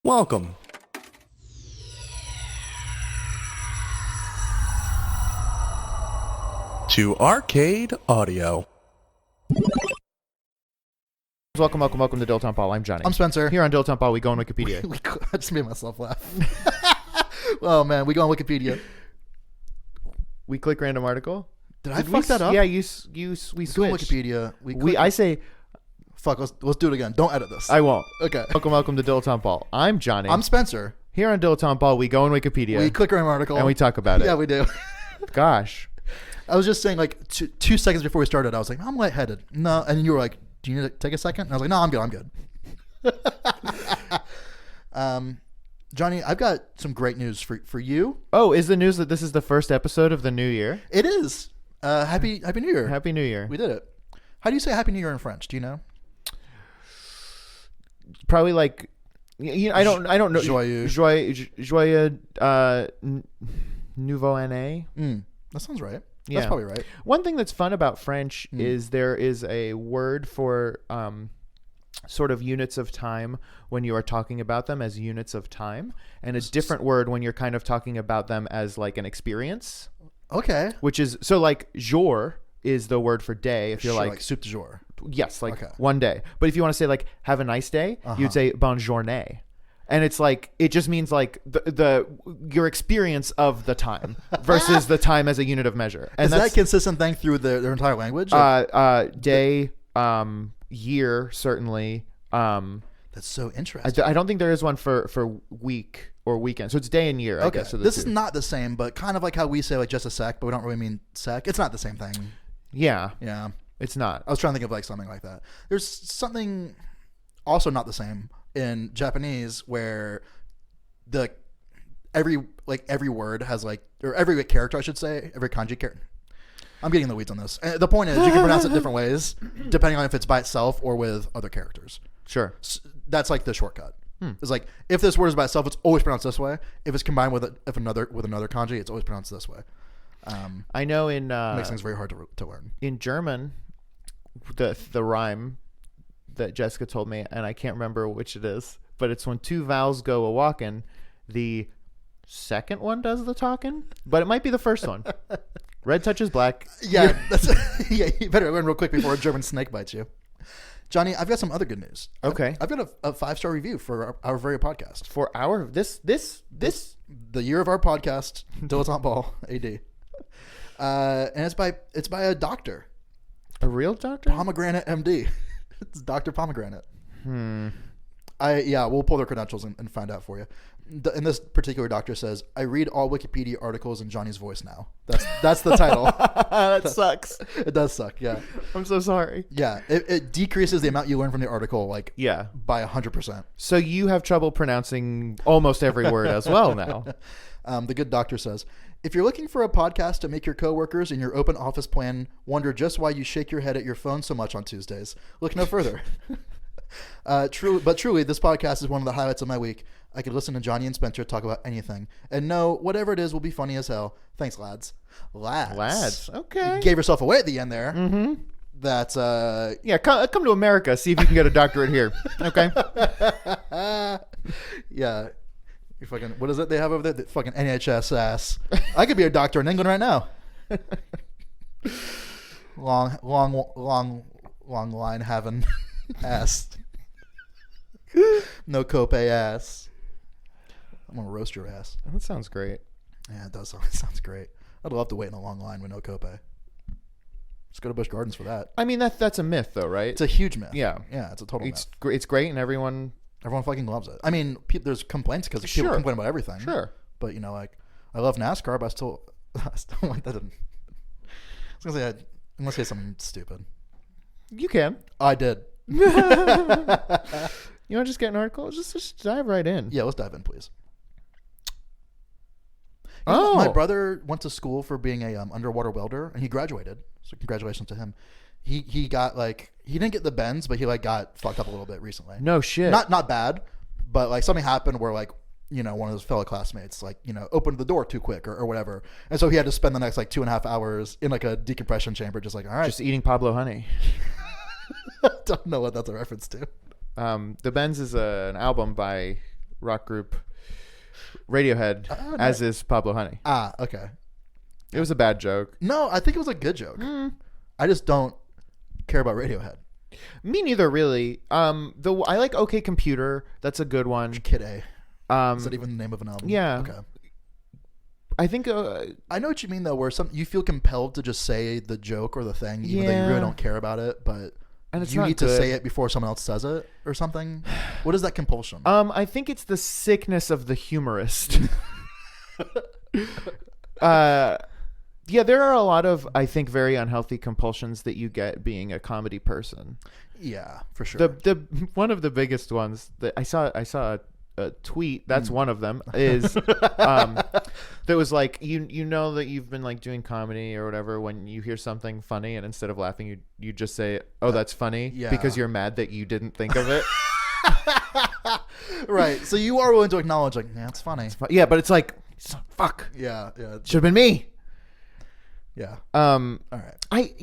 Welcome to Arcade Audio. Welcome to Dilettante Ball. I'm Johnny. I'm Spencer. Here on Dilettante Ball, we go on Wikipedia. I just made myself laugh. Oh man, we go on Wikipedia. We click random article. Did I fuck that up? Yeah, we Go on switched. Wikipedia. I say, fuck. Let's do it again. Don't edit this. I won't. Okay. Welcome to Dilettante Ball. I'm Johnny. I'm Spencer. Here on Dilettante Ball, we go on Wikipedia. We click random article and we talk about it. Yeah, we do. Gosh. I was just saying, like, two seconds before we started, I was like, I'm lightheaded. No, and you were like, do you need to take a second? And I was like, no, I'm good. Johnny, I've got some great news for you. Oh, is the news that this is the first episode of the new year? It is. Happy New Year. Happy New Year. We did it. How do you say Happy New Year in French? Do you know? Probably like, I don't know. Joyeux. Nouveau année. That sounds right. Yeah. That's probably right. One thing that's fun about French is there is a word for sort of units of time when you are talking about them as units of time, and a different word when you're kind of talking about them as like an experience. Okay. Which is, so like jour is the word for day. If you're Sure, like soup du jour. Yes, like one day. But if you want to say like have a nice day, you'd say bonne journée. And it's like, it just means like the your experience of the time versus the time as a unit of measure. And is that a consistent thing through their entire language? Day, year, certainly. That's so interesting. I don't think there is one for week or weekend. So it's day and year, I guess. This is not the same, but kind of like how we say like just a sec, but we don't really mean sec. It's not the same thing. Yeah. Yeah. It's not. I was trying to think of like something like that. There's something also not the same in Japanese where every word has like, or every character I should say, every kanji character. I'm getting in the weeds on this. The point is you can pronounce it different ways depending on if it's by itself or with other characters. Sure. That's like the shortcut. It's like if this word is by itself, it's always pronounced this way. If it's combined with another kanji, it's always pronounced this way. I know in makes things very hard to learn. In German, the rhyme that Jessica told me, and I can't remember which it is, but it's when two vowels go a walking, the second one does the talking, but it might be the first one. Red touches black. Yeah, yeah. You better learn real quick before a German snake bites you. Johnny, I've got some other good news. Okay, I've got a 5-star review for our very podcast. For our this the year of our podcast, Dilettante Ball AD, and it's by a doctor, a real doctor, Pomegranate MD. It's Dr. Pomegranate. We'll pull their credentials and find out for you. And this particular doctor says, I read all Wikipedia articles in Johnny's voice now. That's the title. That sucks. It does suck, yeah. I'm so sorry. Yeah, it decreases the amount you learn from the article by 100%. So you have trouble pronouncing almost every word as well now. The good doctor says, if you're looking for a podcast to make your coworkers in your open office plan wonder just why you shake your head at your phone so much on Tuesdays, look no further. Truly, this podcast is one of the highlights of my week. I could listen to Johnny and Spencer talk about anything. And no, whatever it is will be funny as hell. Thanks, lads. Lads. Okay. You gave yourself away at the end there. Mm-hmm. That's, yeah, come to America. See if you can get a doctorate here. Okay. Yeah. You fucking, what is it they have over there? The fucking NHS ass. I could be a doctor in England right now. long line having ass. No copay ass. I'm gonna roast your ass. That sounds great. Yeah, it does. It sounds great. I'd love to wait in a long line with no copay. Just go to Busch Gardens for that. I mean, that's a myth, though, right? It's a huge myth. Yeah. Yeah, it's a total myth. It's great, and everyone fucking loves it. I mean, there's complaints because people complain about everything. Sure. But, like, I love NASCAR, but I still like that. I'm gonna say something stupid. You can. I did. You want to just get an article? Just dive right in. Yeah, let's dive in, please. My brother went to school for being a underwater welder, and he graduated. So congratulations to him. He got he didn't get the bends, but he got fucked up a little bit recently. No shit. Not bad, but something happened where one of his fellow classmates opened the door too quick or whatever, and so he had to spend the next 2.5 hours in a decompression chamber, just all right, just eating Pablo honey. I don't know what that's a reference to. The Bends is an album by rock group Radiohead, Oh, as is Pablo Honey. Ah, okay. It was a bad joke. No, I think it was a good joke. I just don't care about Radiohead. Me neither, really. I like OK Computer. That's a good one. Kid A. Is that even the name of an album? Yeah. Okay. I think I know what you mean though, where you feel compelled to just say the joke or the thing, even though you really don't care about it, but and it's you not need good. to say it before someone else says it or something. What is that compulsion? I think it's the sickness of the humorist. Yeah, there are a lot of, I think, very unhealthy compulsions that you get being a comedy person. Yeah, for sure. The one of the biggest ones that I saw a tweet. That's one of them. Is that was like you know that you've been like doing comedy or whatever when you hear something funny and instead of laughing you just say, "Oh, that's funny," because you're mad that you didn't think of it. Right. So you are willing to acknowledge like, yeah, it's funny. Yeah, but it's like, fuck. Yeah. Should have been me. Yeah. All right.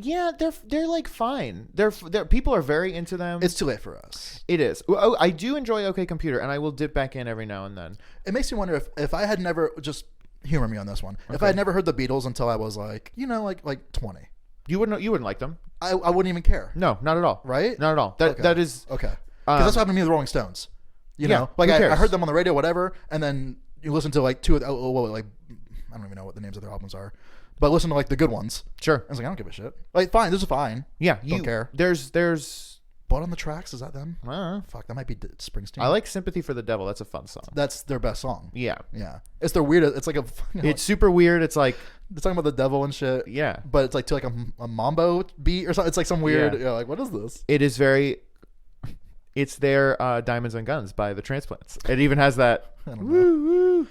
They're like fine. They're people are very into them. It's too late for us. It is. Oh, I do enjoy OK Computer, and I will dip back in every now and then. It makes me wonder if I had never, just humor me on this one. Okay. If I had never heard the Beatles until I was like, like 20, You wouldn't like them. I wouldn't even care. No, not at all. Right? Not at all. Okay. That is okay. Because that's what happened to me with the Rolling Stones. You know, like who I cares? heard them on the radio, whatever, and then you listen to like two of like I don't even know what the names of their albums are, but listen to like the good ones. Sure. I was like, I don't give a shit. Like, fine, this is fine. Yeah, don't care. There's Blood on the Tracks, is that them? I don't know. Fuck, that might be Springsteen. I like Sympathy for the Devil. That's a fun song. That's their best song. Yeah. Yeah, it's their weirdest. It's like a. It's super weird. It's like, they're talking about the devil and shit. yeah. But it's like to like a mambo beat or something. It's like some weird. Yeah. Like, what is this? It is very. It's their Diamonds and Guns by the Transplants. It even has that. I don't know. Woo woo.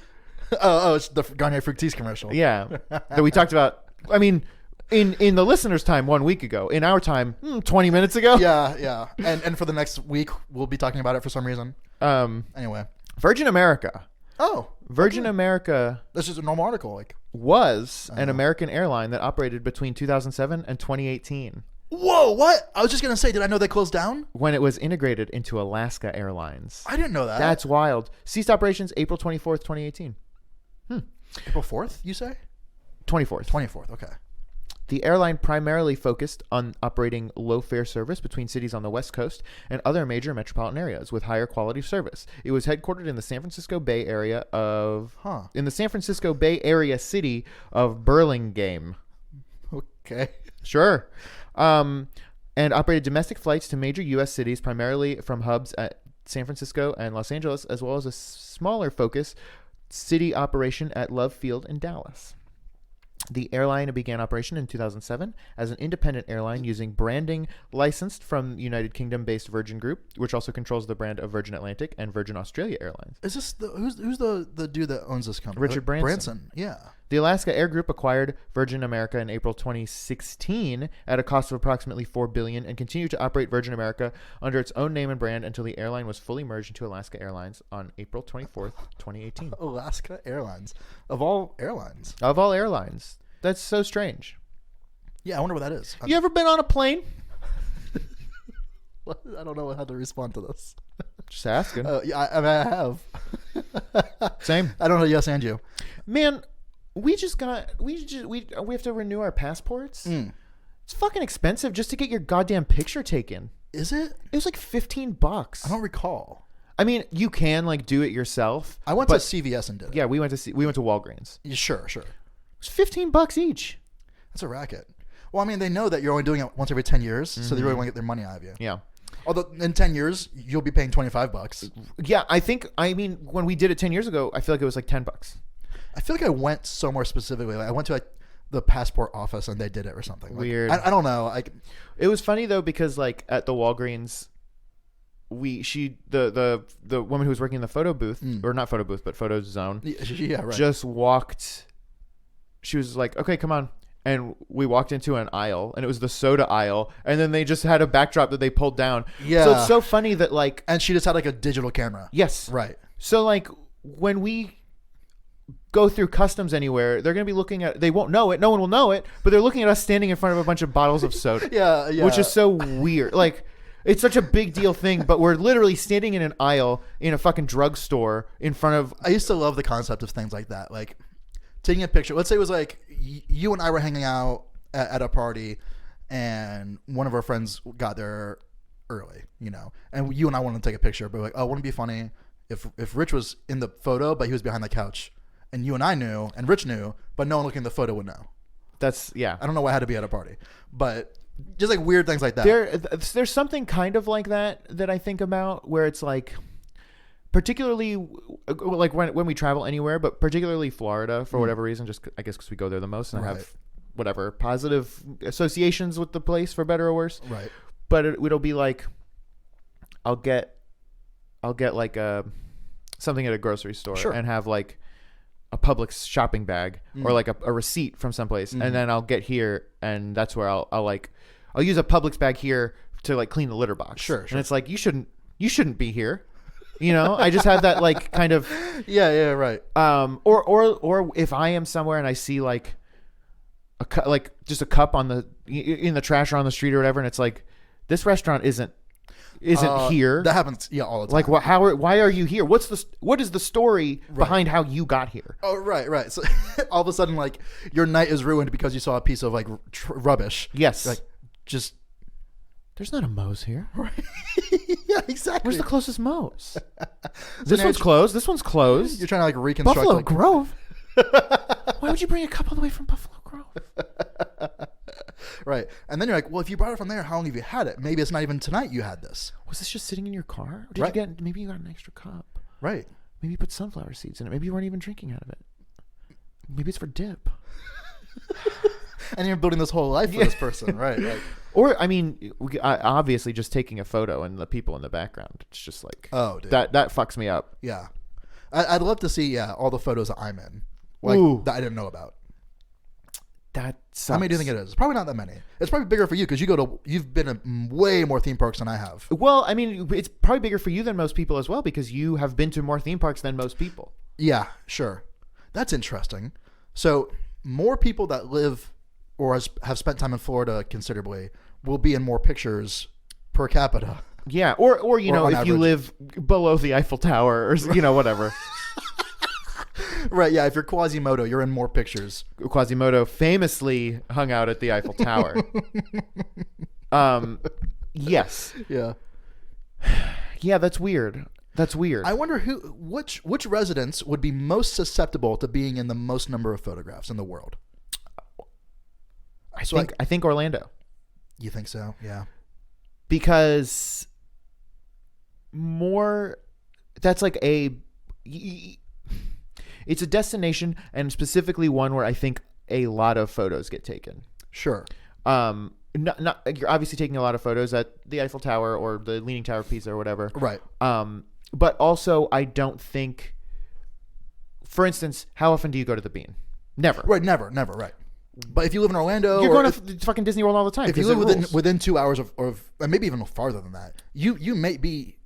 Oh, it's the Garnier Fructis commercial. Yeah, that we talked about. I mean, in the listeners' time 1 week ago. In our time, 20 minutes ago. Yeah. And for the next week, we'll be talking about it for some reason. Anyway, Virgin America. oh, Virgin America that's just a normal article. Like, was an American airline that operated between 2007 and 2018 whoa, what? I was just gonna say, did I know they closed down? when it was integrated into Alaska Airlines. I didn't know that. That's wild. Ceased operations April 24th, 2018. April 4th. You say 24th. 24th. Okay. The airline primarily focused on operating low-fare service between cities on the West Coast and other major metropolitan areas with higher quality service. It was headquartered in the San Francisco Bay Area city of Burlingame. Okay. Sure. And operated domestic flights to major U.S. cities, primarily from hubs at San Francisco and Los Angeles, as well as a smaller focus city operation at Love Field in Dallas. The airline began operation in 2007 as an independent airline using branding licensed from United Kingdom-based Virgin Group, which also controls the brand of Virgin Atlantic and Virgin Australia Airlines. Is this who's the dude that owns this company? Richard Branson. Yeah. The Alaska Air Group acquired Virgin America in April 2016 at a cost of approximately $4 billion and continued to operate Virgin America under its own name and brand until the airline was fully merged into Alaska Airlines on April 24th, 2018. Alaska Airlines, of all airlines. Of all airlines. That's so strange. Yeah, I wonder what that is. You ever been on a plane? I don't know how to respond to this. Just asking. Yeah, I mean, I have. Same. I don't know. Yes, and you. Man, we have to renew our passports. It's fucking expensive just to get your goddamn picture taken. Is it? It was like $15. I don't recall. I mean, you can like do it yourself. I went to CVS and did it. Yeah, we went to Walgreens. Yeah, sure. It's $15 each. That's a racket. Well, I mean, they know that you're only doing it once every 10 years, so they really want to get their money out of you. Yeah. Although in 10 years, you'll be paying $25. Yeah, I mean, when we did it 10 years ago, I feel like it was like $10. I feel like I went somewhere specifically. Like I went to like the passport office and they did it or something. Like, Weird. I don't know. It was funny though because like at the Walgreens, the woman who was working in the photo booth or not photo booth but photo zone, yeah, right. just walked. She was like, "Okay, come on." And we walked into an aisle, and it was the soda aisle, and then they just had a backdrop that they pulled down. Yeah. So it's so funny that like, and she just had like a digital camera. yes, Right. So like when we go through customs anywhere, they're gonna be looking at. They won't know it. No one will know it, but they're looking at us standing in front of a bunch of bottles of soda. Yeah. Which is so weird. Like, It's such a big deal thing, but we're literally standing in an aisle in a fucking drugstore in front of. I used to love the concept of things like that, like taking a picture. Let's say it was like you and I were hanging out at a party, and one of our friends got there early, and you and I wanted to take a picture, but like, oh, wouldn't it be funny if Rich was in the photo, but he was behind the couch, and you and I knew, and Rich knew, but no one looking at the photo would know. I don't know why I had to be at a party, but just like weird things like that. There's something kind of like that I think about, where it's like, particularly like when we travel anywhere, but particularly Florida for whatever reason, just I guess because we go there the most, and I have whatever positive associations with the place, for better or worse. Right. But it'll be like, I'll get like something at a grocery store, and have like a Publix shopping bag or like a receipt from someplace, and then I'll get here, and that's where I'll use a Publix bag here to like clean the litter box. Sure. And it's like, you shouldn't be here. I just have that like kind of right. Or if I am somewhere and I see like just a cup in the trash or on the street or whatever, and it's like, this restaurant isn't here. That happens all the time. Like, why are you here? What is the story behind how you got here? Oh, right. So all of a sudden, like, your night is ruined because you saw a piece of like rubbish. Yes. Like, just there's not a Moe's here. Right. Yeah, exactly. Where's the closest Moe's? This one's closed. This one's closed. You're trying to like reconstruct Buffalo like, Grove. Why would you bring a cup all the way from Buffalo Grove? Right. And then you're like, well, if you brought it from there, how long have you had it? Maybe it's not even tonight you had this. Was this just sitting in your car? Or maybe you got an extra cup. Right. Maybe you put sunflower seeds in it. Maybe you weren't even drinking out of it. Maybe it's for dip. And you're building this whole life for this person. Right. Or, I mean, obviously just taking a photo and the people in the background. It's just like, oh, dude. That fucks me up. Yeah. I'd love to see, all the photos that I'm in. Like, that I didn't know about. That sucks. How many do you think it is? It's probably not that many. It's probably bigger for you because you've been in way more theme parks than I have. Well, I mean, it's probably bigger for you than most people as well, because you have been to more theme parks than most people. Yeah, sure. That's interesting. So more people that live or have spent time in Florida considerably will be in more pictures per capita. Yeah, or if average. you live below the Eiffel Tower or whatever. Right, yeah. If you're Quasimodo, you're in more pictures. Quasimodo famously hung out at the Eiffel Tower. Yes. Yeah. Yeah, that's weird. I wonder which residents would be most susceptible to being in the most number of photographs in the world. I think Orlando. You think so? Yeah. Because that's like it's a destination, and specifically one where I think a lot of photos get taken. Sure. You're obviously taking a lot of photos at the Eiffel Tower or the Leaning Tower of Pisa or whatever. Right. But also I don't think, for instance, how often do you go to the Bean? Never. Right. Never. Right. But if you live in Orlando, you're going to fucking Disney World all the time. If you live within 2 hours of and maybe even farther than that, you may be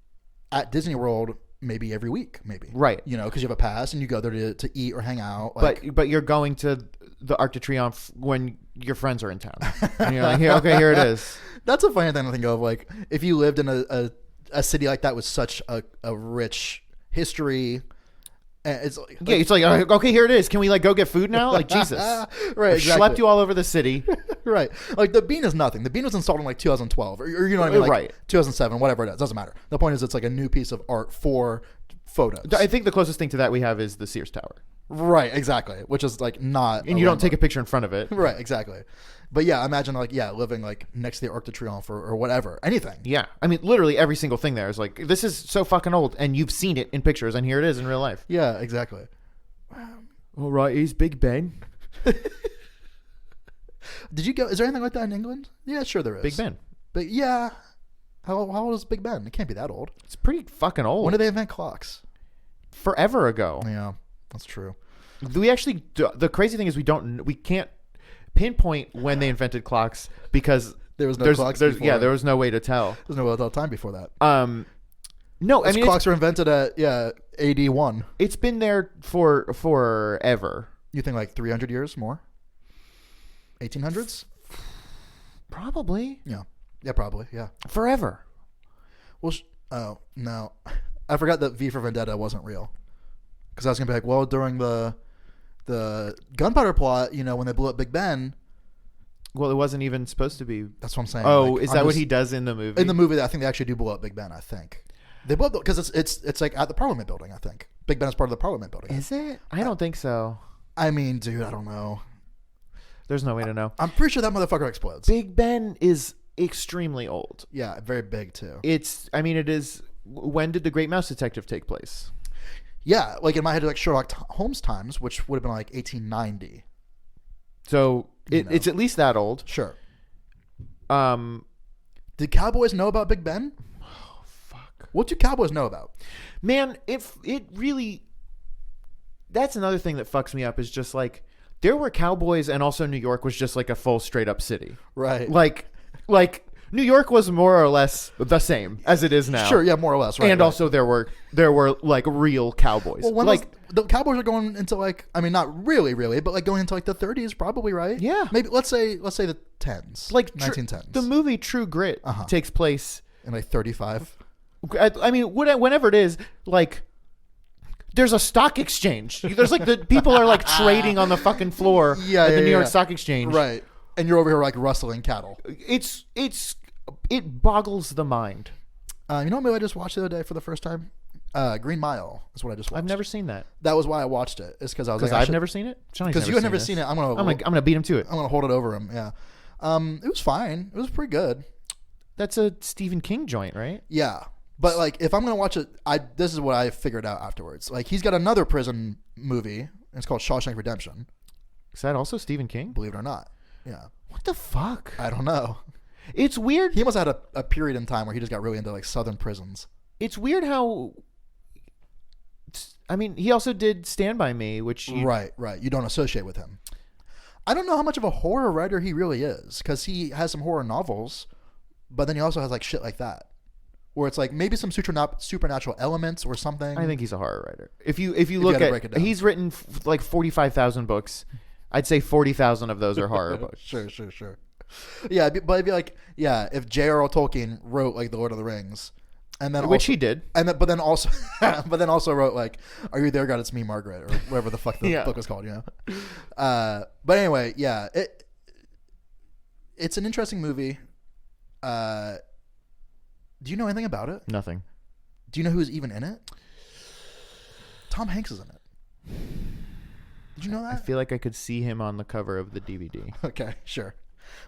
at Disney World maybe every week, maybe. Right. Because you have a pass and you go there to eat or hang out. But you're going to the Arc de Triomphe when your friends are in town. And you're like, okay, here it is. That's a funny thing to think of. Like, if you lived in a city like that with such a rich history, it's like, it's like, okay, here it is. Can we like go get food now? Like, Jesus. Right. I've schlepped you all over the city. Right. Like, the Bean is nothing. The Bean was installed in like 2012 or you know what I mean? Like, right. 2007, whatever it is. Doesn't matter. The point is, it's like a new piece of art for photos. I think the closest thing to that we have is the Sears Tower. Right, exactly. Which is like not. And you don't take a picture in front of it. Right, exactly. But yeah, imagine living like next to the Arc de Triomphe or whatever, anything. Yeah, I mean, literally every single thing there is like, this is so fucking old, and you've seen it in pictures, and here it is in real life. Yeah, exactly. All right, he's Big Ben. Did you go? Is there anything like that in England? Yeah, sure there is. Big Ben. But yeah, how old is Big Ben? It can't be that old. It's pretty fucking old. When did they invent clocks? Forever ago. Yeah, that's true. We actually, the crazy thing is we can't pinpoint when they invented clocks because there was no clocks before. Yeah, there was no way to tell. There's no way to tell time before that. No, I mean, clocks were invented at AD 1. It's been there for forever. You think like 300 years more? 1800s? Probably. Yeah. Yeah, probably. Yeah. Forever. Well, oh no, I forgot that V for Vendetta wasn't real. Because I was gonna be like, well, during the gunpowder plot, when they blew up Big Ben. Well, it wasn't even supposed to be. That's what I'm saying. Oh, like, is that what he does in the movie? In the movie, I think they actually do blow up Big Ben. I think they blow up because it's like at the Parliament building. I think Big Ben is part of the Parliament building. Is it? I don't think so. I mean, dude, I don't know. There's no way to know. I'm pretty sure that motherfucker explodes. Big Ben is extremely old. Yeah, very big too. It is. When did The Great Mouse Detective take place? Yeah, like in my head, like Sherlock Holmes times, which would have been like 1890. So it's at least that old. Sure. Did cowboys know about Big Ben? Oh, fuck. What do cowboys know about? Man, if it really... That's another thing that fucks me up is just like, there were cowboys and also New York was just like a full straight up city. Right. Like New York was more or less the same as it is now. Sure, yeah, more or less. Right, and right. also there were like real cowboys. Well, like the cowboys are going into like, I mean, not really, but like going into like the 30s, probably, right? Yeah. Maybe let's say the 10s, like 1910s. The movie True Grit takes place in like 35. I mean, whenever it is, like, there's a stock exchange. There's like the people are like trading on the fucking floor at the New York Stock Exchange. Right. And you're over here like rustling cattle. It boggles the mind. You know what movie I just watched the other day for the first time? Green Mile is what I just watched. I've never seen that. That was why I watched it. It's because I was like, I've never seen it. Because you had never seen it. I'm gonna beat him to it. I'm gonna hold it over him. Yeah. It was fine. It was pretty good. That's a Stephen King joint, right? Yeah. But like, if I'm gonna watch it, this is what I figured out afterwards. Like, he's got another prison movie. And it's called Shawshank Redemption. Is that also Stephen King? Believe it or not. Yeah. What the fuck? I don't know. It's weird. He must have had a period in time where he just got really into like southern prisons. It's weird how. I mean, he also did Stand By Me, which right. You don't associate with him. I don't know how much of a horror writer he really is, because he has some horror novels, but then he also has like shit like that, where it's like maybe some supernatural elements or something. I think he's a horror writer. If you look at, he's written like 45,000 books. I'd say 40,000 of those are horror books. Sure. Yeah, but it'd be like, yeah, if J.R.R. Tolkien wrote like The Lord of the Rings, and then which he did, but then also wrote like, "Are you there, God? It's me, Margaret," or whatever the fuck the book was called, But anyway, yeah, it's an interesting movie. Do you know anything about it? Nothing. Do you know who's even in it? Tom Hanks is in it. Did you know that? I feel like I could see him on the cover of the DVD. Okay, sure.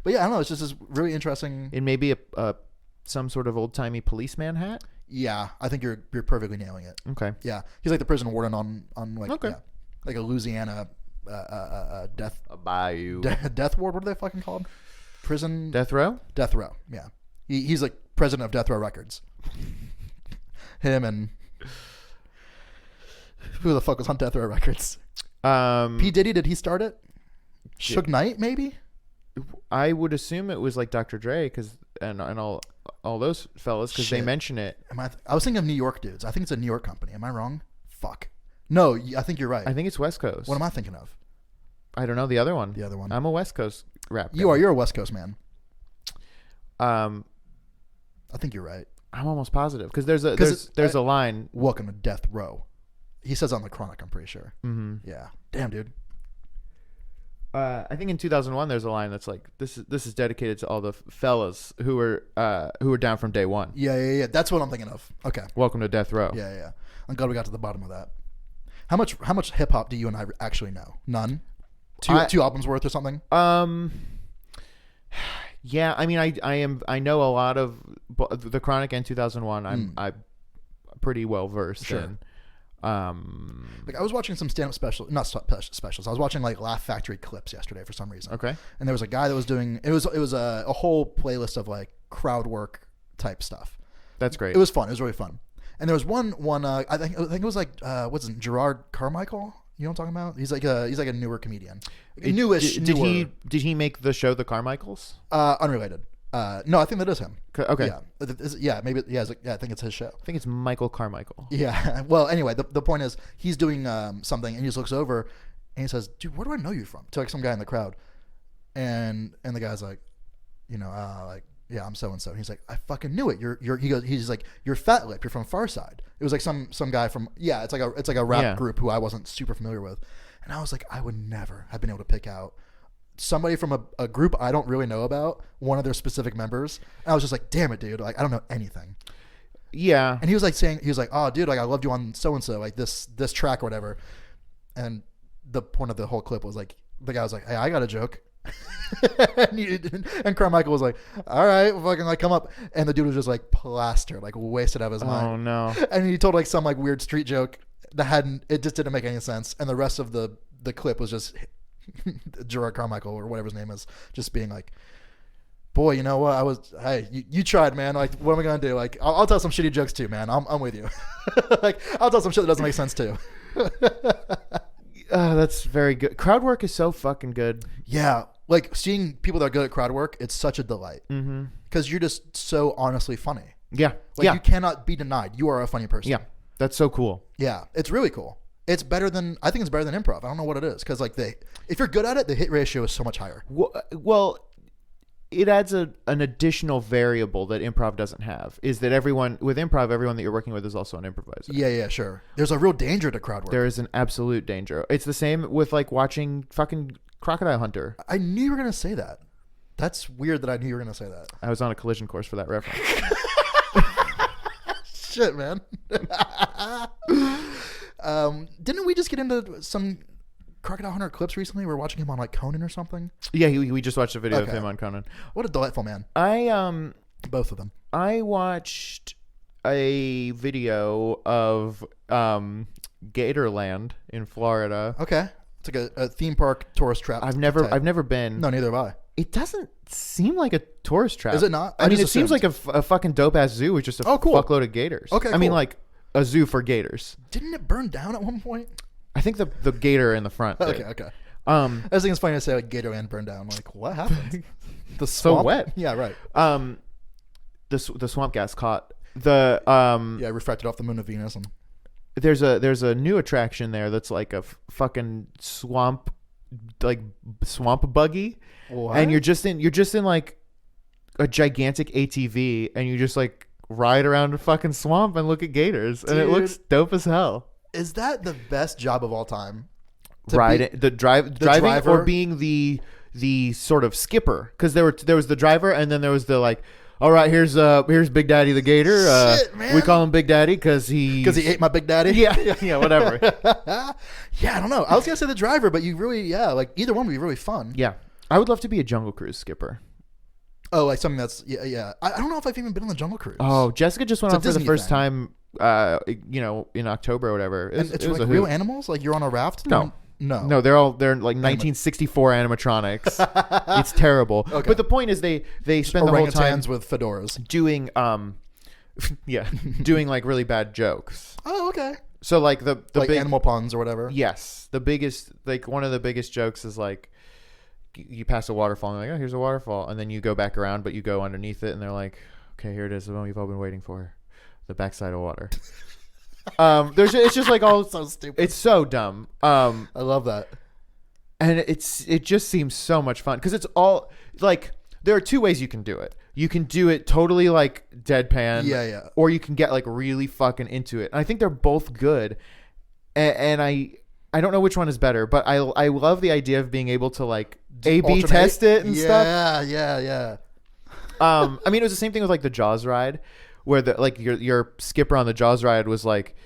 But yeah, I don't know. It's just this really interesting. It may be a some sort of old timey policeman hat. Yeah, I think you're perfectly nailing it. Okay. Yeah, he's like the prison warden on like like a Louisiana death bayou death ward. What are they fucking called? Prison death row. Death row. Yeah, he's like president of Death Row Records. Him and who the fuck was on Death Row Records? P. Diddy, did he start it? Suge Knight, maybe? I would assume it was like Dr. Dre, and all those fellas, because they mention it. I was thinking of New York dudes. I think it's a New York company. Am I wrong? Fuck. No, I think you're right. I think it's West Coast. What am I thinking of? I don't know. The other one. I'm a West Coast rap guy. You're a West Coast man. I think you're right. I'm almost positive, because there's a line. Welcome to Death Row. He says on the Chronic, I'm pretty sure. Mm-hmm. Yeah. Damn, dude. I think in 2001 there's a line that's like, this is dedicated to all the fellas who were down from day one. Yeah. That's what I'm thinking of. Okay. Welcome to Death Row. Yeah. I'm glad we got to the bottom of that. How much hip hop do you and I actually know? None. Two albums worth or something. Yeah. I mean, I know a lot of the Chronic and 2001. I'm pretty well versed in. Like, I was watching some stand-up specials. I was watching like Laugh Factory clips yesterday for some reason. Okay. And there was a guy that was doing it was a whole playlist of like crowd work type stuff. That's great. It was fun. It was really fun. And there was one I think it was like what's his name? Gerard Carmichael. You know what I'm talking about? He's like a newer comedian. Newish. Did he make the show The Carmichaels? Unrelated. No, I think that is him. Okay. Yeah, maybe. Yeah, I think it's his show. I think it's Michael Carmichael. Yeah. Well, anyway, the point is he's doing something, and he just looks over, and he says, "Dude, where do I know you from?" To like some guy in the crowd, and the guy's like, like yeah, I'm so and so. He's like, I fucking knew it. He's like, you're Fat Lip. You're from Farside. It was like some guy from it's like a rap group who I wasn't super familiar with, and I was like, I would never have been able to pick out somebody from a group I don't really know about, one of their specific members. And I was just like, damn it, dude. Like, I don't know anything. Yeah. And he was like, oh, dude, like I loved you on so and so, like this track or whatever. And the point of the whole clip was like, the guy was like, hey, I got a joke. and Carmichael was like, all right, fucking like come up, and the dude was just like plastered, like wasted out of his mind. Oh no. And he told like some like weird street joke that just didn't make any sense, and the rest of the clip was just Gerard Carmichael or whatever his name is just being like, boy, you know what, hey, you tried, man, like what am I gonna do, like I'll tell some shitty jokes too, man. I'm with you. Like I'll tell some shit that doesn't make sense too. That's very good. Crowd work is so fucking good. Yeah, like seeing people that are good at crowd work, it's such a delight because you're just so honestly funny. Yeah, like you cannot be denied. You are a funny person. Yeah, that's so cool. Yeah, it's really cool. I think it's better than improv. I don't know what it is because like if you're good at it, the hit ratio is so much higher. Well, it adds an additional variable that improv doesn't have, is that everyone that you're working with is also an improviser. Yeah, sure. There's a real danger to crowd work. There is an absolute danger. It's the same with like watching fucking Crocodile Hunter. I knew you were going to say that. That's weird that I knew you were going to say that. I was on a collision course for that reference. Shit, man. Didn't we just get into some Crocodile Hunter clips recently? We were watching him on like Conan or something. Yeah, we just watched a video of him on Conan. What a delightful man. Both of them. I watched a video of Gatorland in Florida. Okay, it's like a theme park tourist trap. I've never been. No, neither have I. It doesn't seem like a tourist trap. Is it not? I mean, it seems like a fucking dope ass zoo with just a fuckload of gators. Okay, I mean, like a zoo for gators. Didn't it burn down at one point? I think the gator in the front. Okay. I just think it's funny to say like Gatorland burned down. Like, what happened? The swamp? So wet. Yeah, right. The swamp gas caught the refracted off the moon of Venus. And there's a new attraction there that's like a fucking swamp buggy. What? And you're just in like a gigantic ATV, and you just like ride around a fucking swamp and look at gators. Dude, and it looks dope as hell. Is that the best job of all time? Driving or being the sort of skipper? Because there was the driver, and then there was the like, all right, here's Big Daddy the Gator. Shit, man. We call him Big Daddy because he ate my Big Daddy. Yeah, whatever. Yeah, I don't know. I was gonna say the driver, but you really, like either one would be really fun. Yeah, I would love to be a Jungle Cruise skipper. Oh, like something that's yeah. I don't know if I've even been on the Jungle Cruise. Oh, Jessica just went on for the first time. In October or whatever. It's like real animals. Like you're on a raft. No, they're like 1964 animatronics. It's terrible. Okay. But the point is they spend the whole time with fedoras doing doing like really bad jokes. Oh, okay. So like the like big animal puns or whatever. Yes, the biggest, like one of the biggest jokes is like you pass a waterfall and they're like, oh, here's a waterfall, and then you go back around, but you go underneath it, and they're like, okay, here it is, the one we've all been waiting for, the backside of water. It's just like all so stupid. It's so dumb. I love that, and it just seems so much fun because it's all like there are two ways you can do it. You can do it totally like deadpan, or you can get like really fucking into it. And I think they're both good, and I don't know which one is better, but I love the idea of being able to like A/B test it and stuff. Yeah. I mean, it was the same thing with like the Jaws ride, where the like your skipper on the Jaws ride was like,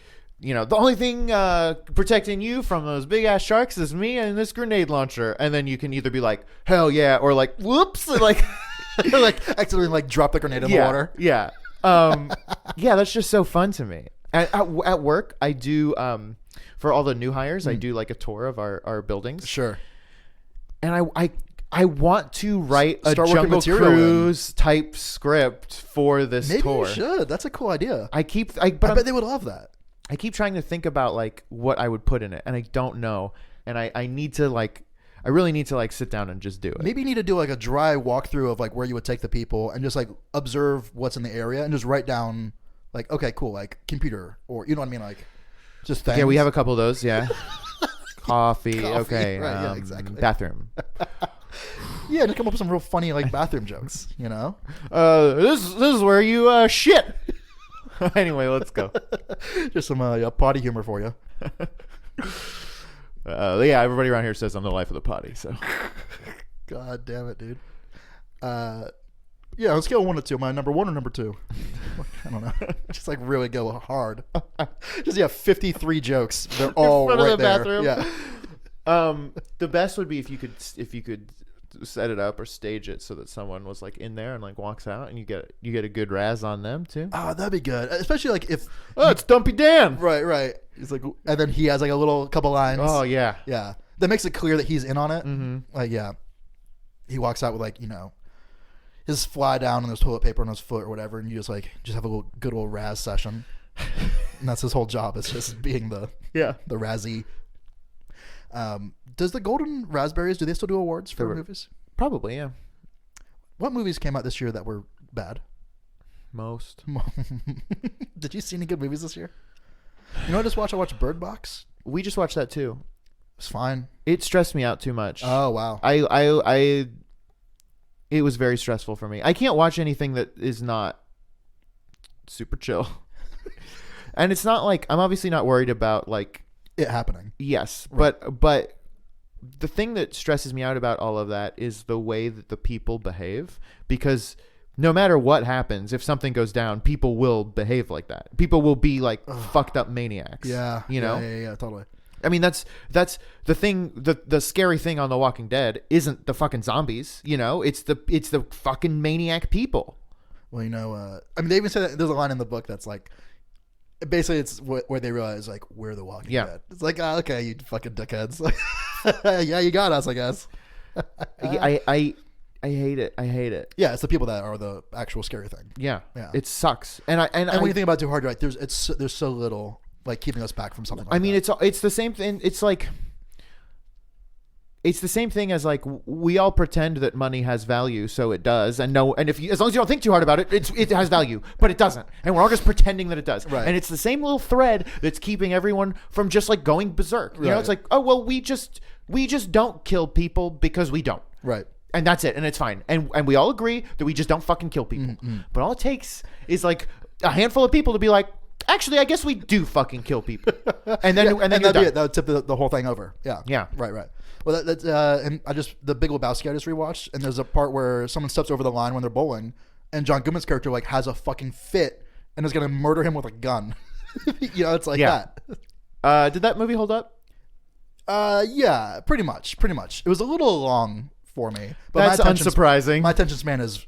you know, the only thing protecting you from those big ass sharks is me and this grenade launcher, and then you can either be like hell yeah or like whoops, like like accidentally like drop the grenade in the water. Yeah, that's just so fun to me. At work, I do for all the new hires, I do like a tour of our buildings. Sure. And I want to write a Jungle Cruise type script for this tour. Maybe you should. That's a cool idea. I bet they would love that. I keep trying to think about like what I would put in it, and I don't know. And I need to like, I really need to like sit down and just do it. Maybe you need to do like a dry walkthrough of like where you would take the people and just like observe what's in the area and just write down like, okay, cool, like computer, or you know what I mean, like just things. Yeah, we have a couple of those. Yeah. Coffee. Okay. Right, yeah, exactly. Bathroom. Yeah, just come up with some real funny like bathroom jokes. You know. This is where you shit. Anyway, let's go. Just some potty humor for you. Yeah, everybody around here says I'm the life of the potty. So, God damn it, dude. Yeah, on a scale of 1 to 2, am I number 1 or number 2? I don't know. Just like really go hard. Just 53 jokes. They're all in front right of the there. bathroom. Yeah. The best would be if you could set it up or stage it so that someone was like in there and like walks out and you get a good razz on them too. Oh, that'd be good. Especially like if It's Dumpy Dan. right. He's like, and then he has like a little couple lines. Oh yeah. Yeah. That makes it clear that he's in on it. Mm-hmm. Like, yeah. He walks out with like, his fly down and there's toilet paper on his foot or whatever, and you just have a little good old razz session. And that's his whole job. It's just being the razzie. Does the Golden Raspberries, do they still do awards for movies? Probably, yeah. What movies came out this year that were bad? Most. Did you see any good movies this year? You know what I just watched? I watched Bird Box. We just watched that too. It's fine. It stressed me out too much. Oh, wow. It was very stressful for me. I can't watch anything that is not super chill. And it's not like, I'm obviously not worried about like it happening. Yes, right. but the thing that stresses me out about all of that is the way that the people behave, because no matter what happens, if something goes down, people will behave like that. People will be like fucked up maniacs. Yeah. Yeah, totally. I mean, that's the thing. The scary thing on The Walking Dead isn't the fucking zombies. It's the fucking maniac people. Well, I mean, they even say that there's a line in the book that's like, basically, it's where they realize like we're the Walking Dead. It's like, okay, you fucking dickheads. Yeah, you got us, I guess. I hate it. I hate it. Yeah, it's the people that are the actual scary thing. Yeah. It sucks. And when you think about it too hard, you're like, there's so little like keeping us back from something like that. I mean, it's the same thing. It's like, it's the same thing as like we all pretend that money has value, so it does, and as long as you don't think too hard about it, it has value, but it doesn't, and we're all just pretending that it does. Right. And it's the same little thread that's keeping everyone from just like going berserk. It's like, oh well, we just don't kill people because we don't. Right. And that's it, and it's fine, and we all agree that we just don't fucking kill people. Mm-hmm. But all it takes is like a handful of people to be like, actually, I guess we do fucking kill people, and then that'd be it. That would tip the whole thing over. Yeah. Yeah. Right. Well, that's and the Big Lebowski I just rewatched, and there's a part where someone steps over the line when they're bowling, and John Goodman's character like has a fucking fit and is gonna murder him with a gun. It's like that. Did that movie hold up? Yeah, pretty much. It was a little long for me, but that's unsurprising. My attention span is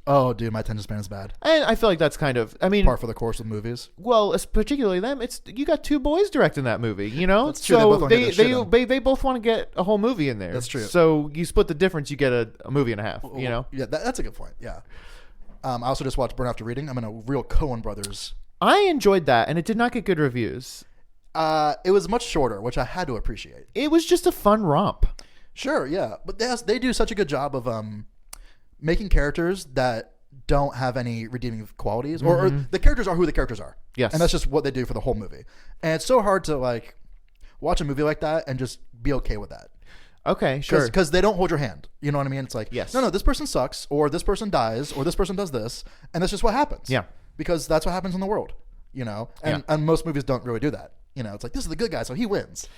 bad. And I feel like that's kind of, par for the course with movies. Well, it's particularly them. You got two boys directing that movie, That's true. So they both want to get a whole movie in there. That's true. So you split the difference, you get a movie and a half. Yeah, that's a good point. Yeah. I also just watched Burn After Reading. I'm in a real Coen Brothers. I enjoyed that, and it did not get good reviews. It was much shorter, which I had to appreciate. It was just a fun romp. Sure, yeah, but they do such a good job of making characters that don't have any redeeming qualities, or the characters are who the characters are. Yes, and that's just what they do for the whole movie. And it's so hard to like watch a movie like that and just be okay with that. Okay, sure, because they don't hold your hand. You know what I mean? It's like, yes, no, this person sucks, or this person dies, or this person does this, and that's just what happens. Yeah, because that's what happens in the world. And most movies don't really do that. It's like, this is the good guy, so he wins.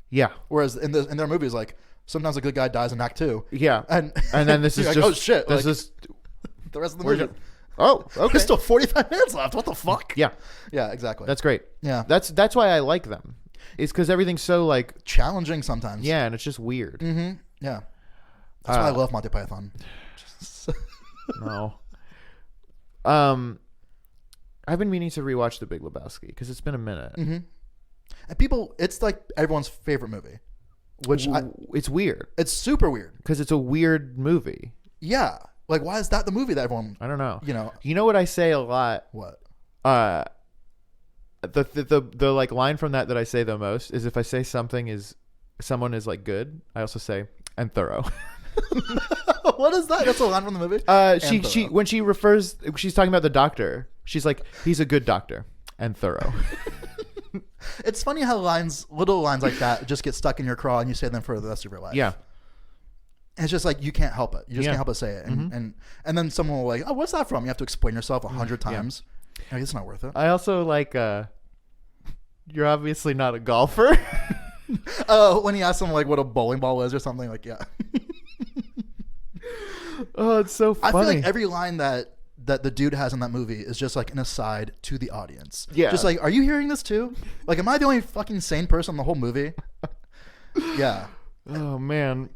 Yeah. Whereas in their movies, like, sometimes a good guy dies in Act 2. Yeah. And then this is like, just, oh shit. This is the rest of the movie. Oh, okay. There's still 45 minutes left. What the fuck? Yeah. Yeah, exactly. That's great. Yeah. That's why I like them. It's because everything's so like challenging sometimes. Yeah, and it's just weird. Mm-hmm. Yeah. That's why I love Monty Python. No. I've been meaning to rewatch The Big Lebowski because it's been a minute. Mm-hmm. And it's like everyone's favorite movie, which it's weird. It's super weird because it's a weird movie. Yeah, like why is that the movie that everyone? I don't know. You know what I say a lot. What? The like line from that I say the most is if I say someone is like good, I also say and thorough. What is that? That's a line from the movie. She's talking about the doctor. She's like, he's a good doctor and thorough. It's funny how little lines like that just get stuck in your craw and you say them for the rest of your life. Yeah. And it's just like you can't help it. You just Yeah. can't help but say it. And then someone will like, oh, what's that from? You have to explain yourself 100 times. Like, it's not worth it. I also like. You're obviously not a golfer. Oh, when he asks him like what a bowling ball is or something, like yeah. Oh, it's so I funny. feel like every line that the dude has in that movie is just like an aside to the audience. Yeah. Just like, are you hearing this too? Like, am I the only fucking sane person in the whole movie? Yeah. Oh man.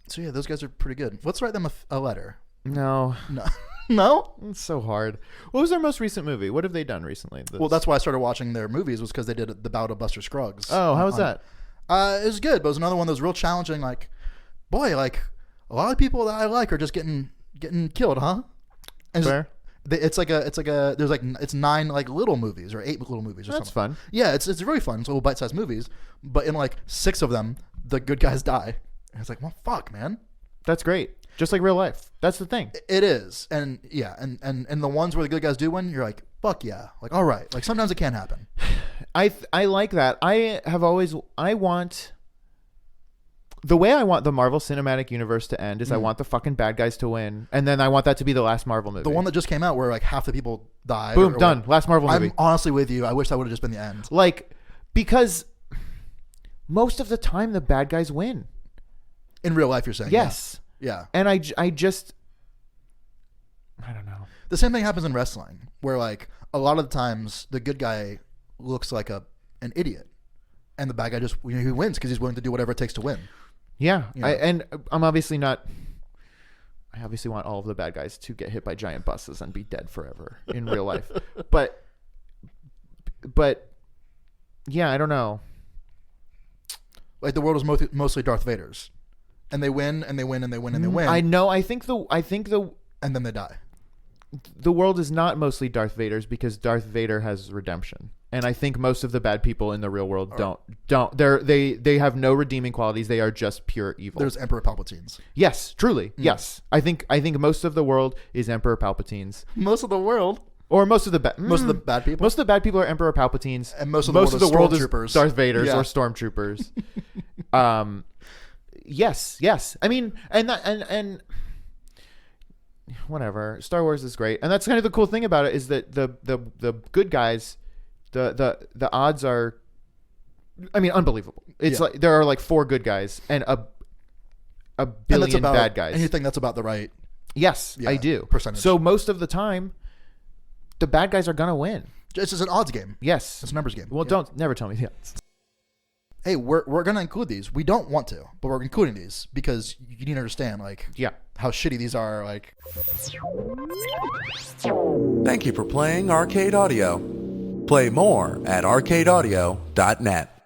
So yeah, those guys are pretty good. Let's write them a letter. No. No. No? It's so hard. What was their most recent movie? What have they done recently? Well, that's why I started watching their movies, was because they did the Bout of Buster Scruggs. Oh, how was that? It was good, but it was another one that was real challenging. Like, boy, like a lot of people that I like are just getting killed, huh? And Fair. It's like a there's like it's 9 like little movies or 8 little movies or That's something. fun. Yeah, it's really fun. It's little bite-sized movies, but in like 6 of them, the good guys die. And it's like, well, fuck, man. That's great. Just like real life. That's the thing. It is, and yeah, and the ones where the good guys do win, you're like, fuck yeah, like all right. Like sometimes it can't happen. I like that. I want the way I want the Marvel Cinematic Universe to end is I want the fucking bad guys to win, and then I want that to be the last Marvel movie. The one that just came out where like half the people died. Boom, done. Last Marvel movie. I'm honestly with you. I wish that would have just been the end. Like, because most of the time the bad guys win. In real life, you're saying? Yes. Yeah. And I just, I don't know. The same thing happens in wrestling, where like a lot of the times the good guy looks like an idiot, and the bad guy just he wins because he's willing to do whatever it takes to win. Yeah. Yeah. I obviously want all of the bad guys to get hit by giant buses and be dead forever in real life. But yeah, I don't know. Like the world is mostly Darth Vader's, and they win and they win and they win and they win. I know. I think the and then they die. The world is not mostly Darth Vader's because Darth Vader has redemption. And I think most of the bad people in the real world don't. They have no redeeming qualities. They are just pure evil. There's Emperor Palpatine's. Yes, truly. Yes. I think most of the world is Emperor Palpatine's. Most of the world. Or most of the bad people. Most of the bad people are Emperor Palpatine's. And most of the world is Darth Vader's yeah. or stormtroopers. Yes. I mean, and whatever. Star Wars is great, and that's kind of the cool thing about it is that the good guys, the odds are, I mean, unbelievable. It's like there are like 4 good guys and a billion bad guys. And you think that's about the right? Yes, I do. Percentage. So most of the time, the bad guys are gonna win. It's just an odds game. Yes, It's a numbers game. Well, don't never tell me the odds. Hey, we're gonna include these. We don't want to, but we're including these because you need to understand like how shitty these are. Like, Thank you for playing Arcade Audio. Play more at arcadeaudio.net.